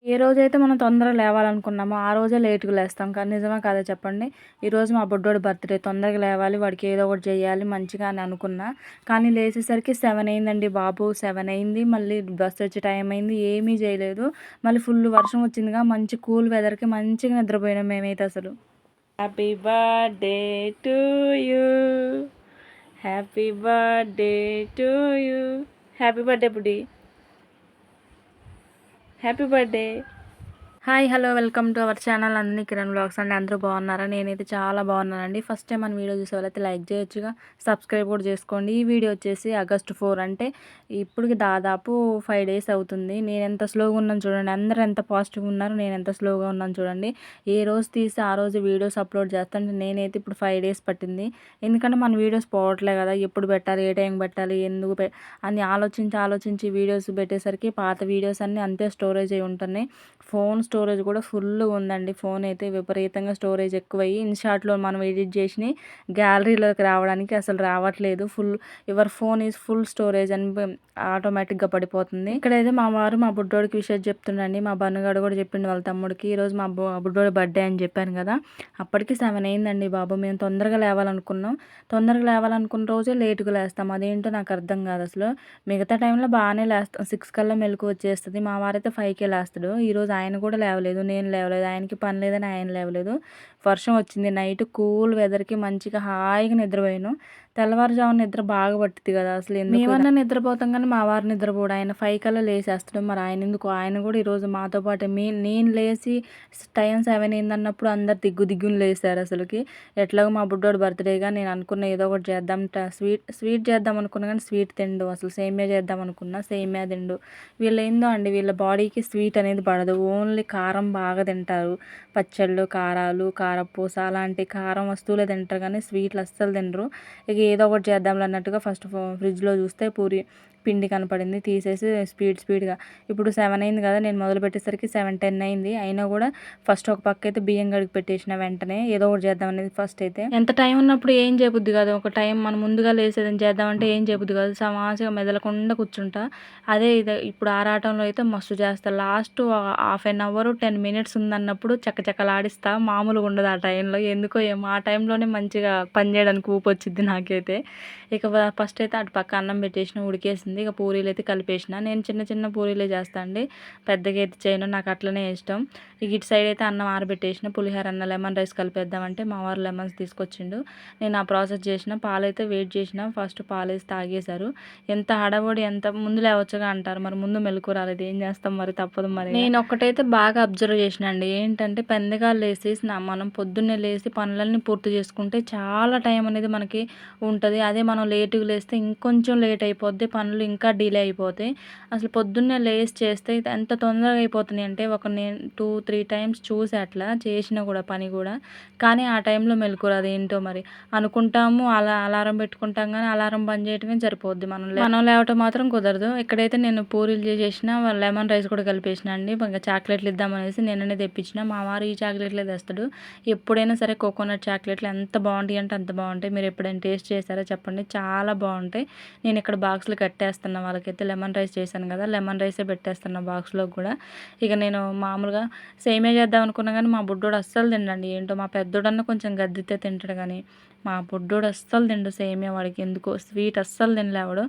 ఏ రోజైతే మనం తొందరగా లేవాలనుకున్నామో, ఆ రోజే లేట్‌గా లేస్తాం. కానీ నిజమా కాదా చెప్పండి? ఈరోజు మా బుడ్డోడి బర్త్‌డే. తొందరగా లేవాలి, వాడికి ఏదో ఒకటి చేయాలి మంచిగా అని అనుకున్నా. కానీ లేసేసరికి 7 అయిందండి బాబు. 7 అయింది. మళ్ళీ బస్ వచ్చే టైం అయింది. ఏమీ చేయలేదు. మళ్ళీ ఫుల్ వర్షం వచ్చిందిగా. మంచి కూల్ వెదర్‌కి మంచిగా నిద్రపోయినాం మేమైతే అసలు. Happy birthday to you. Happy birthday to you. Happy birthday బుడ్డి. Happy birthday. Hi hello welcome to our channel Nandini Kiran vlogs అండి. అందరూ బాగున్నారా? నేనైతే చాలా బాగున్నానండి. ఫస్ట్ టైం మన వీడియో చూసే వాళ్ళైతే లైక్ చేయొచ్చుగా, సబ్స్క్రైబ్ కూడా చేసుకోండి. ఈ వీడియో వచ్చేసి ఆగస్ట్ 4 అంటే ఇప్పటికి దాదాపు 5 డేస్ అవుతుంది. నేను ఎంత స్లోగా ఉన్నాను చూడండి. అందరూ ఎంత పాజిటివ్గా ఉన్నారు, నేను ఎంత స్లోగా ఉన్నాను చూడండి. ఏ రోజు తీసి ఆ రోజు వీడియోస్ అప్లోడ్ చేస్తాను. నేనైతే ఇప్పుడు 5 డేస్ పట్టింది. ఎందుకంటే మన వీడియోస్ పోవట్లే కదా, ఎప్పుడు పెట్టాలి, ఏ టైం పెట్టాలి, ఎందుకు అని ఆలోచించి వీడియోస్ పెట్టేసరికి పాత వీడియోస్ అన్నీ అంతే స్టోరేజ్ అయి ఉంటున్నాయి. ఫోన్ స్టోరేజ్ కూడా ఫుల్గా ఉందండి. ఫోన్ అయితే విపరీతంగా స్టోరేజ్ ఎక్కువయ్యి ఇన్‌షాట్‌లో మనం ఎడిట్ చేసినవి గ్యాలరీలోకి రావడానికి అసలు రావట్లేదు. Your phone is full storage అని ఆటోమేటిక్‌గా పడిపోతుంది. ఇక్కడైతే మా వారు మా బుడ్డోడికి విషయం చెప్తుండండి. మా బన్నుగాడు కూడా చెప్పిండు వాళ్ళ తమ్ముడికి. ఈరోజు మా బుడ్డోడి బర్త్డే అని చెప్పాను కదా, అప్పటికి 7 అయిందండి బాబు. మేము తొందరగా లేవాలనుకున్నాం. తొందరగా లేవాలనుకున్న రోజే లేట్‌గా లేస్తాం. అదేంటో నాకు అర్థం కాదు అసలు. మిగతా టైంలో బాగానే లేస్తాం. 6 కల్లా మెలుకువ వచ్చేస్తది. మా వారైతే 5కే లేస్తాడు. ఈరోజు ఆయన కూడా లేవలేదు, నేను లేవలేదు. ఆయనకి పని లేదని ఆయన లేవలేదు. వర్షం వచ్చింది. నైట్ కూల్ వెదర్‌కి మంచిగా హాయిగా నిద్రపోయాను. తెల్లవారుజామున నిద్ర బాగా పట్టిద్ది కదా అసలు. మేమన్నా నిద్రపోతాం కానీ మా వారు నిద్రపోడు. ఆయన 5 కల్లా లేసేస్తాడు. మరి ఆయన ఎందుకు, ఆయన కూడా ఈరోజు మాతో పాటు నేను లేచి టైం 7 అయిందన్నప్పుడు అందరు దిగ్గున లేసారు అసలుకి. ఎట్లాగో మా బుడ్డోడు బర్త్డేగా నేను అనుకున్న ఏదో ఒకటి చేద్దాం, స్వీట్ చేద్దాం అనుకున్నా కానీ స్వీట్ తిండు. అసలు సేమియా చేద్దాం అనుకున్నా, సేమియా తిండు. వీళ్ళేందో అండి, వీళ్ళ బాడీకి స్వీట్ అనేది పడదు. ఓన్లీ కారం బాగా తింటారు. పచ్చళ్ళు, కారాలు, కారపూస అలాంటి కారం వస్తువులే తింటారు కానీ స్వీట్లు అస్సలు తినరు. ఇక ఏదో ఒకటి చేద్దాంలే అన్నట్టుగా ఫస్ట్ ఫ్రిడ్జ్‌లో చూస్తే పూరి పిండి కనపడింది. తీసేసి స్పీడ్‌గా ఇప్పుడు 7 అయింది కదా, నేను మొదలుపెట్టేసరికి 7:10 అయింది. అయినా కూడా ఫస్ట్ ఒక పక్క అయితే బియ్యం కడిగి పెట్టేసిన వెంటనే ఏదో ఒకటి చేద్దాం అనేది ఫస్ట్ అయితే. ఎంత టైం ఉన్నప్పుడు ఏం చేయబుద్ది కాదు. ఒక టైం మనం ముందుగా లేసేదని చేద్దామంటే ఏం చేయబుద్ది కాదు. సమాసిగా మెదలకుండా కూర్చుంటా. అదే ఇప్పుడు ఆరాటంలో అయితే మస్తు చేస్తా. Last half an hour 10 minutes ఉందన్నప్పుడు చకచకలాడిస్తా. మామూలుగా ఉండదు ఆ టైంలో. ఎందుకో ఏమో ఆ టైంలోనే మంచిగా పని చేయడానికి ఊపొచ్చిద్ది నాకైతే. ఇక ఫస్ట్ అయితే అటు పక్క అన్నం పెట్టేసిన, ఉడికేసింది. ఇక పూరీలు అయితే కలిపేసిన. నేను చిన్న పూరీలే చేస్తా అండి, పెద్దగా అయితే చేయను. నాకు అట్లనే ఇష్టం. ఇక ఇటు సైడ్ అయితే అన్నం ఆరబెట్టేసిన. పులిహోర అన్న లెమన్ రైస్ కలిపేద్దామంటే మా వారు లెమన్స్ తీసుకొచ్చిండు. నేను ఆ ప్రాసెస్ చేసిన. పాలైతే వెయిట్ చేసిన. ఫస్ట్ పాలేసి తాగేశారు. ఎంత హడావుడి, ఎంత ముందు లేవచ్చుగా అంటారు. మరి ముందు మెలుకు రాలేదు, ఏం చేస్తాం మరి, తప్పదు మరి. నేను ఒక్కటైతే బాగా అబ్జర్వ్ చేసిన అండి. ఏంటంటే పెందగా లేసి మనం పొద్దున్నే లేసి పనులన్నీ పూర్తి చేసుకుంటే చాలా టైం అనేది మనకి ఉంటుంది. అదే మనం లేటుగా లేస్తే ఇంకొంచెం లేట్ అయిపోద్ది, పనులు ఇంకా డిలే అయిపోతాయి. అసలు పొద్దున్నే లేసి చేస్తే ఎంత తొందరగా అయిపోతున్నాయి అంటే నేను 2-3 టైమ్స్ చూసి అట్లా చేసిన కూడా పని కూడా. కానీ ఆ టైంలో మెలుకు రాదు, ఏంటో మరి. అనుకుంటాము అలారం పెట్టుకుంటాం కానీ అలారం బంద్ చేయటమే సరిపోద్ది. మనం లేవటం మాత్రం కుదరదు. ఇక్కడైతే నేను పూరీలు చేసేసిన, లెమన్ రైస్ కూడా కలిపేసిన అండి. ఇంకా చాక్లెట్లు ఇద్దామనేసి నిన్ననే తెప్పించిన. మా వారు ఈ చాక్లెట్లే తెస్తాడు. ఎప్పుడైనా సరే కోకోనట్ చాక్లెట్లు ఎంత బాగుంటాయి అంటే అంత బాగుంటాయి. మీరు ఎప్పుడైనా టేస్ట్ చేశారో చెప్పండి, చాలా బాగుంటాయి. నేను ఇక్కడ బాక్స్లో కట్టేస్తున్నా. వాళ్ళకైతే లెమన్ రైస్ చేశాను కదా, లెమన్ రైసే పెట్టేస్తున్నా బాక్స్లో కూడా. ఇక నేను మామూలుగా సేమియా చేద్దాం అనుకున్నా కానీ మా బుడ్డోడు అస్సలు తినండి. ఏంటో మా పెద్దోడన్నా కొంచెం గద్దితే తింటాడు కానీ మా బుడ్డోడు అస్సలు తిండు సేమియా. వాడికి ఎందుకో స్వీట్ అస్సలు తినలేవాడు.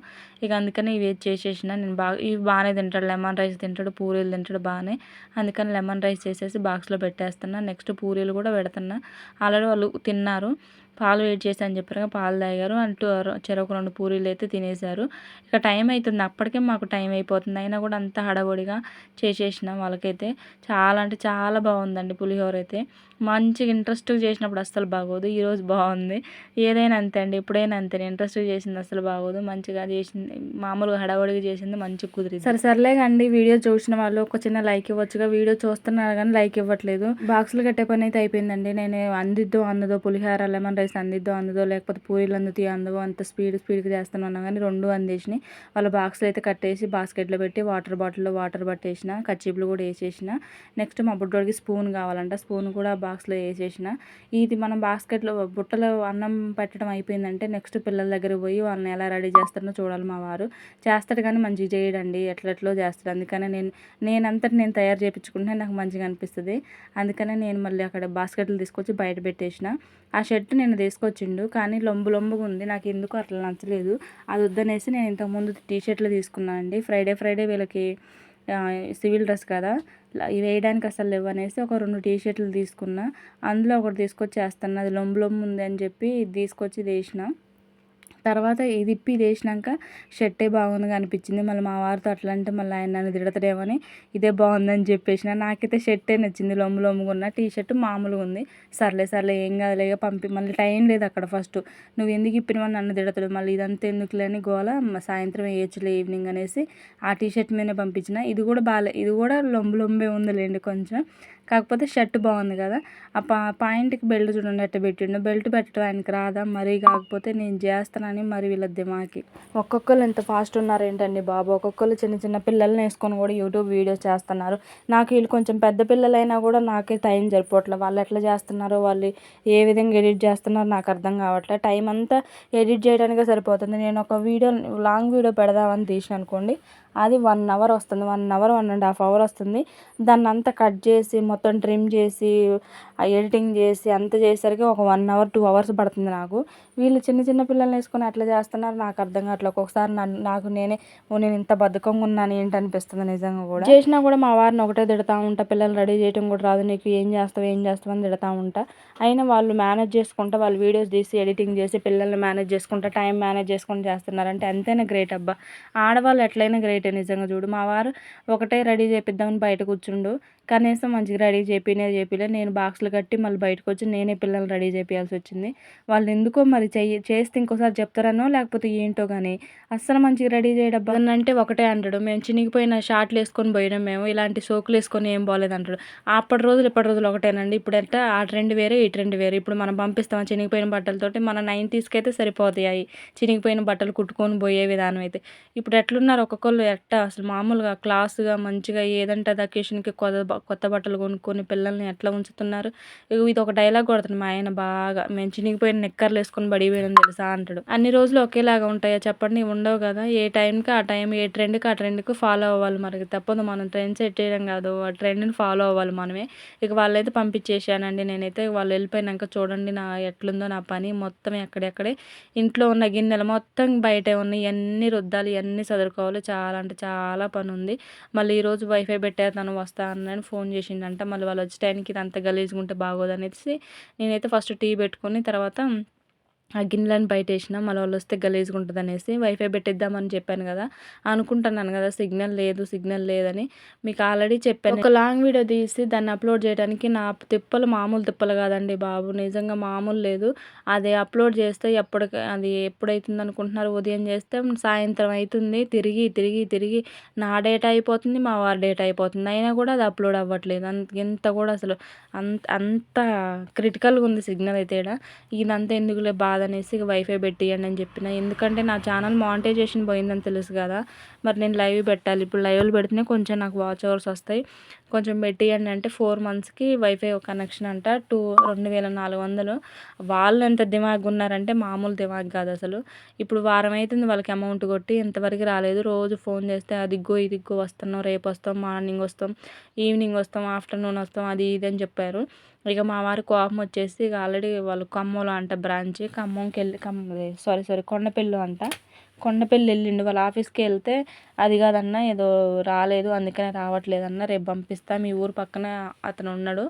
ఇక అందుకని ఇవి చేసేసిన. నేను ఇవి బాగానే తింటాడు. లెమన్ రైస్ తింటాడు, పూరీలు తింటాడు బాగానే. అందుకని లెమన్ రైస్ చేసేసి బాక్స్లో పెట్టేస్తున్నా. నెక్స్ట్ పూరీలు కూడా పెడుతున్నా. ఆల్రెడీ వాళ్ళు తిన్నారు. పాలు వేడి చేసి అని చెప్పారు, పాలు తాగారు. అంటూ చెరొక 2 పూరీలు అయితే తినేశారు. ఇక టైం అవుతుంది, అప్పటికే మాకు టైం అయిపోతుంది. అయినా కూడా అంత హడావుడిగా చేసేసిన. వాళ్ళకైతే చాలా అంటే చాలా బాగుందండి పులిహోర అయితే. మంచిగా ఇంట్రెస్ట్గా చేసినప్పుడు అస్సలు బాగోదు. ఈరోజు బాగుంది. ఏదైనా అంతే అండి, ఎప్పుడైనా అంతే. ఇంట్రెస్ట్గా చేసింది అసలు బాగోదు. మంచిగా చేసింది, మామూలుగా హడావుడిగా చేసింది మంచిగా కుదిరింది. సర్లే అండి, వీడియో చూసిన వాళ్ళు ఒక చిన్న లైక్ ఇవ్వచ్చుగా. వీడియో చూస్తున్నారు కానీ లైక్ ఇవ్వట్లేదు. బాక్సులు కట్టే పని అయితే అయిపోయిందండి. నేను అందిద్దో అందదో, పులిహోర లెమన్ రైస్ అందిద్దో అందదో, లేకపోతే పూరీలు అందుతాయో అందవో, అంత స్పీడ్గా చేస్తున్నాను కానీ 2 అందేసినాయి. వాళ్ళ బాక్స్లో అయితే కట్టేసి బాస్కెట్లో పెట్టి వాటర్ బాటిల్లో వాటర్ పట్టేసిన, కచ్చిపులు కూడా వేసేసిన. నెక్స్ట్ మా బుడ్డోడికి స్పూన్ కావాలంట, స్పూన్ కూడా బాక్స్లో వేసేసిన. ఇది మనం బాస్కెట్లో బుట్టలో అన్నం పెట్టడం అయిపోయిందంటే నెక్స్ట్ పిల్లల దగ్గరికి పోయి వాళ్ళని ఎలా రెడీ చేస్తారో చూడాలి. మా వారు చేస్తాడు కానీ మంచిగా చేయడండి, ఎట్లెట్లో చేస్తాడు. అందుకనే నేనంతట నేను తయారు చేయించుకుంటే నాకు మంచిగా అనిపిస్తుంది. అందుకనే నేను మళ్ళీ అక్కడ బాస్కెట్లు తీసుకొచ్చి బయట పెట్టేసిన. ఆ షర్ట్ నేను తీసుకొచ్చిండు కానీ లొంబుగా ఉంది, నాకు ఎందుకు అట్లా నచ్చలేదు. అది వద్దనేసి నేను ఇంతకుముందు టీషర్ట్లు తీసుకున్నాను అండి. ఫ్రైడే వీళ్ళకి సివిల్ డ్రెస్ కదా, ఇవి వేయడానికి అసలు లేవనేసి ఒక 2 టీషర్ట్లు తీసుకున్నా. అందులో ఒకటి తీసుకొచ్చి వేస్తాను, అది లొంబు ఉంది అని చెప్పి ఇది తీసుకొచ్చి వేసిన. తర్వాత ఇది ఇప్పి వేసినాక షర్టే బాగుందిగా అనిపించింది. మళ్ళీ మా వారితో అట్లా అంటే మళ్ళీ ఆయన నన్ను తిడతాడేమని ఇదే బాగుందని చెప్పేసిన. నాకైతే షర్టే నచ్చింది, లొంబుగా ఉన్న. టీషర్ట్ మామూలుగా ఉంది. సర్లే ఏం కాదులే పంపి, మళ్ళీ టైం లేదు అక్కడ. ఫస్ట్ నువ్వు ఎందుకు ఇప్పినవని నన్ను తిడతాడు, మళ్ళీ ఇదంతా ఎందుకులేని గోల, సాయంత్రం వేయచ్చులే ఈవినింగ్ అనేసి ఆ టీషర్ట్ మీదనే పంపించిన. ఇది కూడా బాగాలే, ఇది కూడా లొంబే ఉందిలేండి కొంచెం, కాకపోతే షర్ట్ బాగుంది కదా. ఆ పాయింట్కి బెల్ట్ చూడండి ఎట్ట పెట్టిండు. బెల్ట్ పెట్టడం ఆయనకి రాదా మరి, కాకపోతే నేను చేస్తానని మరి వీళ్ళ దిమాకి. ఒక్కొక్కరు ఎంత ఫాస్ట్ ఉన్నారు ఏంటండి బాబు. ఒక్కొక్కరు చిన్న పిల్లల్ని వేసుకొని కూడా యూట్యూబ్ వీడియోస్ చేస్తున్నారు. నాకు వీళ్ళు కొంచెం పెద్ద పిల్లలైనా కూడా నాకే టైం సరిపోవట్లేదు. వాళ్ళు ఎట్లా చేస్తున్నారో, వాళ్ళు ఏ విధంగా ఎడిట్ చేస్తున్నారో నాకు అర్థం కావట్లేదు. టైం అంతా ఎడిట్ చేయడానికే సరిపోతుంది. నేను ఒక వీడియో లాంగ్ వీడియో పెడదామని తీసిన అనుకోండి, అది 1 అవర్ వస్తుంది, 1 అవర్ 1.5 అవర్ వస్తుంది. దాన్ని అంతా కట్ చేసి మొత్తం ట్రిమ్ చేసి ఎడిటింగ్ చేసి అంత చేసేసరికి ఒక 1 అవర్ 2 అవర్స్ పడుతుంది నాకు. వీళ్ళు చిన్న పిల్లల్ని వేసుకొని అట్లా చేస్తున్నారు, నాకు అర్థం కావట్లేదు. ఒక్కొక్కసారి నేను ఇంత బద్ధకంగా ఉన్నాను ఏంటి అనిపిస్తుంది నిజంగా కూడా. చేసినా కూడా మా వారిని ఒకటే తిడతా ఉంటా, పిల్లలు రెడీ చేయడం కూడా రాదు నీకు, ఏం చేస్తావు అని తిడతా ఉంటా. అయినా వాళ్ళు మేనేజ్ చేసుకుంటా, వాళ్ళు వీడియోస్ తీసి ఎడిటింగ్ చేసి పిల్లల్ని మేనేజ్ చేసుకుంటా, టైం మేనేజ్ చేసుకొని చేస్తున్నారంటే ఎంతైనా గ్రేట్ అబ్బా. ఆడవాళ్ళు ఎట్లయినా గ్రేటే నిజంగా. చూడు మా వారు ఒకటే రెడీ చేపిద్దామని బయట కూర్చుండు, కనీసం మంచిగా రెడీ చేపిలే. నేను బాక్సులు కట్టి మళ్ళీ బయటకు వచ్చి నేనే పిల్లల్ని రెడీ చేయాల్సి వచ్చింది. వాళ్ళు ఎందుకో మరి చేస్తే ఇంకోసారి చెప్తారనో లేకపోతే ఏంటో కానీ అస్సలు మంచిగా రెడీ చేయడబ్బా అంటే ఒకటే అంటాడు, మేము చినిగిపోయిన షార్ట్లు వేసుకొని పోయినాం, మేము ఇలాంటి సోకులు వేసుకొని ఏం బాగలేదు అంటాడు. అప్పటి రోజులు ఒకటేనండి. ఇప్పుడు అంటే ఆ ట్రెండ్ వేరే ఈ ట్రెండ్ వేరే. ఇప్పుడు మనం పంపిస్తాం చినిగిపోయిన బట్టలతోటి, మన 90s అయితే సరిపోతాయి చినిగిపోయిన బట్టలు కుట్టుకొని పోయే విధానం అయితే. ఇప్పుడు ఎట్లున్నారు ఒక్కొక్కళ్ళు అసలు మామూలుగా క్లాస్గా మంచిగా ఏదంటే అది అకేషన్కి కొత్త బట్టలు కొనుక్కొని పిల్లల్ని ఎట్లా ఉంచుతున్నారు. ఇది ఒక డైలాగ్ కొడుతుంది మా ఆయన బాగా, మేము చినిగిపోయిన నిక్కర్లు వేసుకొని బడిపోయాం తెలుసా అంటాడు. అన్ని రోజులు ఒకేలాగా ఉంటాయా చెప్పండి, ఉండవు కదా. ఏ టైంకి ఆ టైం, ఏ ట్రెండ్కి ఆ ట్రెండ్కి ఫాలో అవ్వాలి. మనకి తప్పదు, మనం ట్రెండ్ సెట్ చేయడం కాదు, ఆ ట్రెండ్ని ఫాలో అవ్వాలి మనమే. ఇక వాళ్ళైతే పంపించేసానండి నేనైతే. వాళ్ళు వెళ్ళిపోయినాక చూడండి నా ఎట్లుందో నా పని మొత్తం. ఎక్కడెక్కడే ఇంట్లో ఉన్న గిన్నెలు మొత్తం బయటే ఉన్నాయి, ఇవన్నీ రుద్దాలి, ఇవన్నీ చదువుకోవాలి. చాలా అంటే చాలా పని ఉంది. మళ్ళీ ఈరోజు వైఫై పెట్టారు, తను వస్తా అన్నాను ఫోన్ చేసిండంట. మళ్ళీ వాళ్ళు వచ్చే టైంకి ఇది అంత గలీజ్గా ఉంటే బాగోదనేసి నేనైతే ఫస్ట్ టీ పెట్టుకొని తర్వాత ఆ గిన్నెలను బయట వేసిన. మళ్ళీ వాళ్ళు వస్తే గలీజ్గా ఉంటుంది అనేసి వైఫై పెట్టిద్దామని చెప్పాను కదా, అనుకుంటున్నాను కదా సిగ్నల్ లేదని. మీకు ఆల్రెడీ చెప్పాను, ఒక లాంగ్ వీడియో తీసి దాన్ని అప్లోడ్ చేయడానికి నా తిప్పలు మామూలు తిప్పలు కాదండి బాబు, నిజంగా మామూలు లేదు. అది అప్లోడ్ చేస్తే అది ఎప్పుడైతుంది అనుకుంటున్నారు, ఉదయం చేస్తే సాయంత్రం అవుతుంది. తిరిగి నా డేటా అయిపోతుంది, మా వారి డేటా అయిపోతుంది, అయినా కూడా అది అప్లోడ్ అవ్వట్లేదు. ఇంత కూడా అసలు అంత క్రిటికల్గా ఉంది సిగ్నల్ అయితే. ఇదంతా ఎందుకులే బాధ అనేసి ఇక వైఫై పెట్టియండి అని చెప్పిన. ఎందుకంటే నా ఛానల్ మానిటైజేషన్ పోయిందని తెలుసు కదా, మరి నేను లైవ్ పెట్టాలి. ఇప్పుడు లైవ్లు పెడితేనే కొంచెం నాకు వాచ్ అవర్స్ వస్తాయి. కొంచెం పెట్టియండి అంటే 4 monthsకి వైఫై కనెక్షన్ అంట 2400. వాళ్ళు ఎంత దిమాగ్ ఉన్నారంటే మామూలు దిమాగ్ కాదు అసలు. ఇప్పుడు వారం అవుతుంది వాళ్ళకి అమౌంట్ కొట్టి, ఇంతవరకు రాలేదు. రోజు ఫోన్ చేస్తే అదిగ్గో ఇదిగ్గో వస్తున్నాం, రేపు వస్తాం, మార్నింగ్ వస్తాం, ఈవినింగ్ వస్తాం, ఆఫ్టర్నూన్ వస్తాం, అది ఇది అని చెప్పారు. ఇక మా వారి కోపం వచ్చేసి ఇక ఆల్రెడీ వాళ్ళు ఖమ్మంలో అంట బ్రాంచ్, ఖమ్మంకి వెళ్ళి కొండపల్లి అంట, కొండపల్లి వెళ్ళిండు. వాళ్ళ ఆఫీస్కి వెళ్తే అది కాదన్నా ఏదో రాలేదు అందుకనే రావట్లేదన్న, రేపు పంపిస్తా, మీ ఊరు పక్కన అతను ఉన్నాడు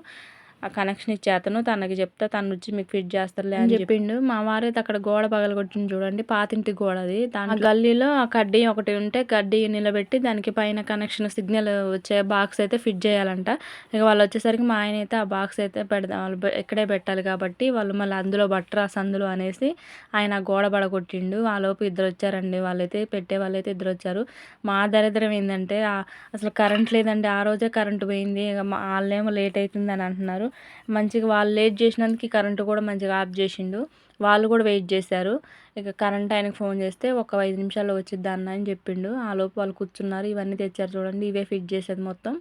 ఆ కనెక్షన్ ఇచ్చే అతను, తనకి చెప్తే తను వచ్చి మీకు ఫిట్ చేస్తారులే అని చెప్పిండు. మా వారైతే అక్కడ గోడ పగలగొట్టింది చూడండి, పాతింటి గోడ అది. దాని గల్లీలో ఆ కడ్డీ ఒకటి ఉంటే కడ్డీ నిలబెట్టి దానికి పైన కనెక్షన్ సిగ్నల్ వచ్చే బాక్స్ అయితే ఫిట్ చేయాలంట. ఇక వాళ్ళు వచ్చేసరికి మా ఆయన అయితే ఆ బాక్స్ అయితే వాళ్ళు ఇక్కడే పెట్టాలి కాబట్టి వాళ్ళు మళ్ళీ అందులో బట్టరా సందులో అనేసి ఆయన గోడ పడగొట్టిండు. ఆ లోపు ఇద్దరు వచ్చారండి, వాళ్ళైతే పెట్టే వాళ్ళైతే ఇద్దరు వచ్చారు. మా దరిద్రం ఏంటంటే అసలు కరెంట్ లేదండి, ఆ రోజే కరెంటు పోయింది. ఇక వాళ్ళేమో లేట్ అవుతుంది అని అంటున్నారు. మంచిగా వాళ్ళు లేట్ చేసినందుకు కరెంటు కూడా మంచిగా ఆఫ్ చేసిండు. వాళ్ళు కూడా వెయిట్ చేశారు. ఇక కరెంట్ ఆయనకు ఫోన్ చేస్తే ఒక 5 నిమిషాల్లో వచ్చిద్దా అన్న అని చెప్పిండు. ఆ లోపు వాళ్ళు కూర్చున్నారు. ఇవన్నీ తెచ్చారు చూడండి, ఇవే ఫిట్ చేసేది మొత్తం.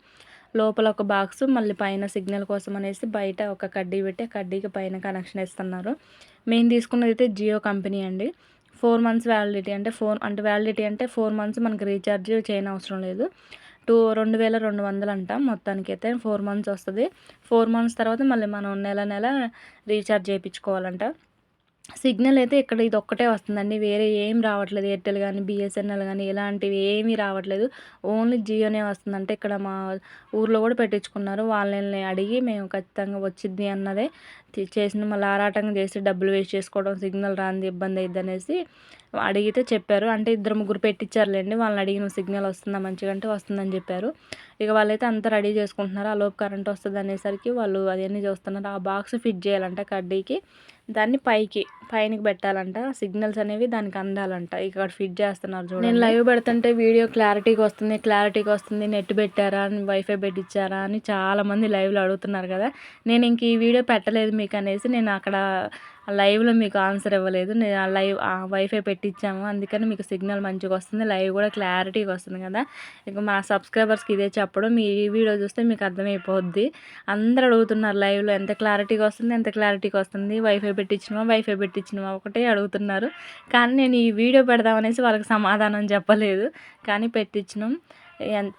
లోపల ఒక బాక్స్, మళ్ళీ పైన సిగ్నల్ కోసం అనేసి బయట ఒక కడ్డీ పెట్టి ఆ కడ్డీకి పైన కనెక్షన్ ఇస్తున్నారు. మేము తీసుకున్నది అయితే జియో కంపెనీ అండి. 4 మంత్స్ వ్యాలిడిటీ, అంటే వ్యాలిడిటీ అంటే 4 మంత్స్ మనకి రీఛార్జ్ చేయని అవసరం లేదు. 2200 అంట మొత్తానికైతే 4 మంత్స్ వస్తుంది. 4 మంత్స్ తర్వాత మళ్ళీ మనం నెల నెల రీఛార్జ్ చేయించుకోవాలంట. సిగ్నల్ అయితే ఇక్కడ ఇది ఒక్కటే వస్తుందండి, వేరే ఏం రావట్లేదు. ఎయిర్టెల్ కానీ బిఎస్ఎన్ఎల్ కానీ ఇలాంటివి ఏమీ రావట్లేదు. ఓన్లీ జియోనే వస్తుందంటే ఇక్కడ మా ఊర్లో కూడా పెట్టించుకున్నారు. వాళ్ళని అడిగి మేము ఖచ్చితంగా వచ్చింది అన్నదే చేసిన, మళ్ళీ ఆరాటంగా చేసి డబ్బులు వేస్ట్ చేసుకోవడం, సిగ్నల్ రాంది ఇబ్బంది అయ్యిద్ది అనేసి అడిగితే చెప్పారు. అంటే 2-3 పెట్టించారులేండి. వాళ్ళని అడిగిన సిగ్నల్ వస్తుందా మంచిగా అంటే వస్తుందని చెప్పారు. ఇక వాళ్ళైతే అంతా రెడీ చేసుకుంటున్నారు. ఆ లోపు కరెంట్ వస్తుంది అనేసరికి వాళ్ళు అవన్నీ చూస్తున్నారు. ఆ బాక్స్ ఫిట్ చేయాలంట కడ్డీకి, దాన్ని పైనకి పెట్టాలంట. సిగ్నల్స్ అనేవి దానికి అందాలంట. ఇక్కడ ఫిట్ చేస్తున్నారు చూడండి. నేను లైవ్ పెడుతుంటే వీడియో క్లారిటీగా వస్తుంది, నెట్ పెట్టారా అని, వైఫై పెట్టించారా అని చాలామంది లైవ్లో అడుగుతున్నారు కదా. నేను ఇంక ఈ వీడియో పెట్టలేదు మీకు అనేసి నేను అక్కడ లైవ్లో మీకు ఆన్సర్ ఇవ్వలేదు. నేను వైఫై పెట్టించాము, అందుకని మీకు సిగ్నల్ మంచిగా వస్తుంది, లైవ్ కూడా క్లారిటీగా వస్తుంది కదా. ఇక మా సబ్స్క్రైబర్స్కి ఇదే చెప్పడం, మీ ఈ వీడియో చూస్తే మీకు అర్థమైపోద్ది. అందరూ అడుగుతున్నారు లైవ్లో ఎంత క్లారిటీగా వస్తుంది, వైఫై పెట్టించినవా ఒకటే అడుగుతున్నారు. కానీ నేను ఈ వీడియో పెడదామనేసి వాళ్ళకి సమాధానం చెప్పలేదు, కానీ పెట్టించినాం.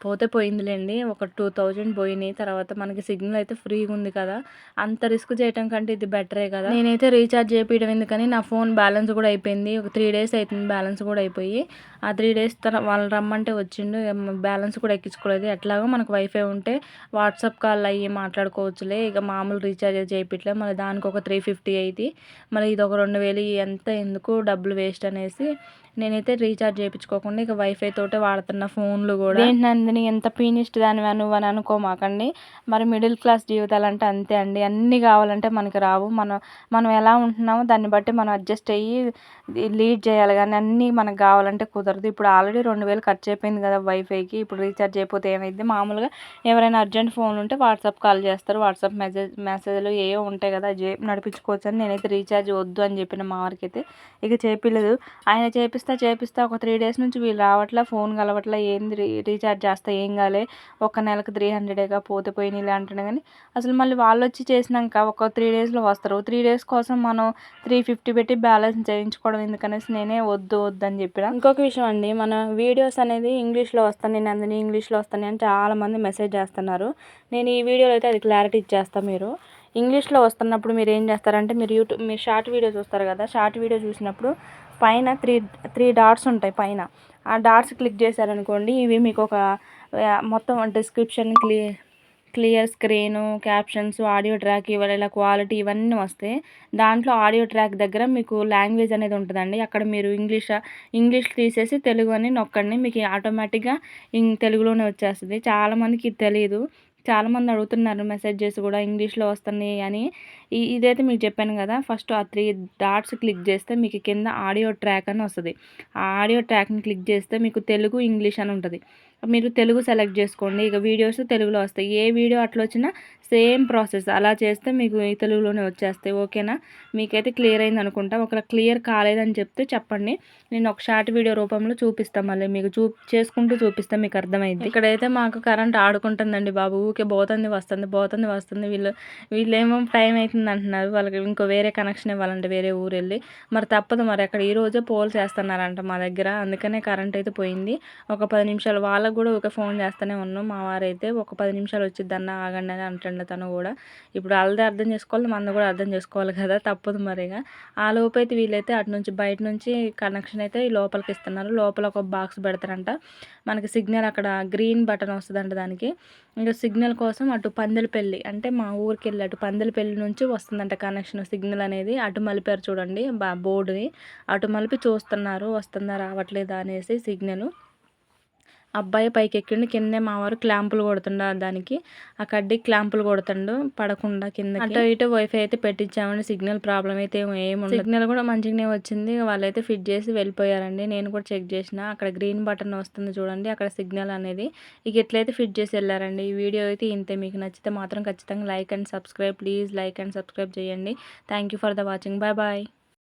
పోతే పోయిందిలేండి, ఒక 2000 పోయినాయి. తర్వాత మనకి సిగ్నల్ అయితే ఫ్రీగా ఉంది కదా, అంత రిస్క్ చేయటం కంటే ఇది బెటరే కదా. నేనైతే రీఛార్జ్ చేయించడం ఎందుకని నా ఫోన్ బ్యాలెన్స్ కూడా అయిపోయింది. ఒక 3 డేస్ అవుతుంది బ్యాలెన్స్ కూడా అయిపోయి. ఆ 3 డేస్ వాళ్ళు రమ్మంటే వచ్చిండు, బ్యాలెన్స్ కూడా ఎక్కించుకోలేదు. ఎట్లాగో మనకు వైఫై ఉంటే వాట్సాప్ కాల్ అయ్యి మాట్లాడుకోవచ్చులే, ఇక మామూలు రీఛార్జ్ చేయించలే. మళ్ళీ దానికి ఒక 350 అయింది, మళ్ళీ ఇది ఒక 2000 ఎంత ఎందుకు డబ్బులు వేస్ట్ అనేసి నేనైతే రీఛార్జ్ చేయించుకోకుండా ఇక వైఫై తోటే వాడుతున్న ఫోన్లు కూడా. ఏంటండి ఎంత పీనిస్ట్ దానివా నువ్వు అని అనుకోమాకండి. మరి మిడిల్ క్లాస్ జీవితాలు అంటే అంతే అండి, అన్నీ కావాలంటే మనకి రావు. మనం ఎలా ఉంటున్నామో దాన్ని బట్టి మనం అడ్జస్ట్ అయ్యి లీడ్ చేయాలి, కానీ అన్నీ మనకు కావాలంటే కుదరదు. ఇప్పుడు ఆల్రెడీ 2000 ఖర్చు అయిపోయింది కదా వైఫైకి. ఇప్పుడు రీఛార్జ్ అయిపోతే ఏమైంది, మామూలుగా ఎవరైనా అర్జెంట్ ఫోన్ ఉంటే వాట్సాప్ కాల్ చేస్తారు, వాట్సాప్ మెసేజ్లు ఏవో ఉంటాయి కదా, నడిపించుకోవచ్చు అని నేనైతే రీఛార్జ్ వద్దు అని చెప్పిన మా వారికి అయితే. ఇక చేపిలేదు, ఆయన చేపిస్తా ఒక 3 డేస్ నుంచి వీళ్ళు రావట్లా, ఫోన్ కలవట్లా, ఏంది రీఛార్జ్ చేస్తా ఏం కాలే, ఒక నెలకు 300గా పోతే పోయినలే అంటున్నా. కానీ అసలు మళ్ళీ వాళ్ళు వచ్చి చేసినాక ఒక 3 డేస్లో వస్తారు. 3 డేస్ కోసం మనం 350 పెట్టి బ్యాలెన్స్ చేయించుకోవడం ఎందుకనేసి నేనే వద్దు అని చెప్పిన. ఇంకొక విషయం అండి, మన వీడియోస్ అనేది ఇంగ్లీష్లో వస్తాను, నేను అందుని ఇంగ్లీష్లో వస్తాను అని చాలామంది మెసేజ్ చేస్తున్నారు. నేను ఈ వీడియోలో అయితే అది క్లారిటీ ఇచ్చేస్తాను. మీరు ఇంగ్లీష్లో వస్తున్నప్పుడు మీరు ఏం చేస్తారంటే, మీరు షార్ట్ వీడియో చూస్తారు కదా, షార్ట్ వీడియో చూసినప్పుడు పైన త్రీ డాట్స్ ఉంటాయి పైన. ఆ డాట్స్ క్లిక్ చేశారనుకోండి, ఇవి మీకు ఒక మొత్తం description, clear screen, captions, audio track, ఇలా క్వాలిటీ ఇవన్నీ వస్తాయి. దాంట్లో ఆడియో ట్రాక్ దగ్గర మీకు లాంగ్వేజ్ అనేది ఉంటుందండి. అక్కడ మీరు ఇంగ్లీష్ తీసేసి తెలుగు అని నొక్కండి, మీకు ఆటోమేటిక్గా తెలుగులోనే వచ్చేస్తుంది. చాలామందికి ఇది తెలియదు, చాలామంది అడుగుతున్నారు మెసేజ్ చేసి కూడా ఇంగ్లీష్లో వస్తున్నాయి అని. ఇదైతే మీకు చెప్పాను కదా, ఫస్ట్ ఆ 3 డాట్స్ క్లిక్ చేస్తే మీకు కింద ఆడియో ట్రాక్ అని వస్తుంది. ఆ ఆడియో ట్రాక్ని క్లిక్ చేస్తే మీకు తెలుగు, ఇంగ్లీష్ అని ఉంటుంది. మీరు తెలుగు సెలెక్ట్ చేసుకోండి, ఇక వీడియోస్ తెలుగులో వస్తాయి. ఏ వీడియో అట్లా వచ్చినా సేమ్ ప్రాసెస్ అలా చేస్తే మీకు ఈ తెలుగులోనే వచ్చేస్తాయి. ఓకేనా, మీకైతే క్లియర్ అయింది అనుకుంటా. ఒకవేళ క్లియర్ కాలేదని చెప్తే చెప్పండి, నేను ఒక షార్ట్ వీడియో రూపంలో చూపిస్తాను, మళ్ళీ మీకు చేసుకుంటూ చూపిస్తాను, మీకు అర్థమైంది. ఇక్కడైతే మాకు కరెంట్ ఆడుకుంటుందండి బాబు, ఊకే పోతుంది వస్తుంది. వీళ్ళేమో టైం అవుతుంది అంటున్నారు, వాళ్ళకి ఇంకో వేరే కనెక్షన్ ఇవ్వాలంటే వేరే ఊరు వెళ్ళి. మరి తప్పదు, మరి అక్కడ ఈరోజే పోల్స్ వేస్తున్నారంట మా దగ్గర, అందుకనే కరెంట్ అయితే పోయింది. ఒక 10 నిమిషాలు వాళ్ళకు కూడా ఒక ఫోన్ చేస్తూనే ఉన్నాం. మా వారైతే ఒక 10 నిమిషాలు వచ్చిద్దన్న ఆగండి అని అంటుండే తను కూడా. ఇప్పుడు వాళ్ళదే అర్థం చేసుకోవాలి, మన కూడా అర్థం చేసుకోవాలి కదా, తప్పదు మరిగా. ఆ లోపు అయితే వీళ్ళైతే అటు నుంచి బయట నుంచి కనెక్షన్ అయితే లోపలికి ఇస్తున్నారు. లోపల ఒక బాక్స్ పెడతారంట, మనకి సిగ్నల్ అక్కడ గ్రీన్ బటన్ వస్తుందంట దానికి. ఇంకా సిగ్నల్ కోసం అటు పందిలపల్లి, అంటే మా ఊరికి వెళ్ళి అటు పందిలపల్లి నుంచి వస్తుందంట కనెక్షన్, సిగ్నల్ అనేది. అటు మలిపారు చూడండి బోర్డుని, అటు మలిపి చూస్తున్నారు వస్తుందా రావట్లేదా అనేసి సిగ్నల్. అబ్బాయి పైకి ఎక్కిండు, కిందే మా వారు క్లాంపులు కొడుతుండ, దానికి ఆ కడ్డీ క్లాంపులు కొడుతుండు పడకుండా కింద. అటు ఇటు వైఫై అయితే పెట్టించామండి, సిగ్నల్ ప్రాబ్లం అయితే ఏముండదు, సిగ్నల్ కూడా మంచిగానే వచ్చింది. వాళ్ళైతే ఫిట్ చేసి వెళ్ళిపోయారండి. నేను కూడా చెక్ చేసిన, అక్కడ గ్రీన్ బటన్ వస్తుంది చూడండి, అక్కడ సిగ్నల్ అనేది. ఇక ఎట్లయితే ఫిట్ చేసి వెళ్ళారండి. ఈ వీడియో అయితే ఇంతే, మీకు నచ్చితే మాత్రం ఖచ్చితంగా like and subscribe, please like and subscribe చేయండి. Thank you for the watching, bye bye.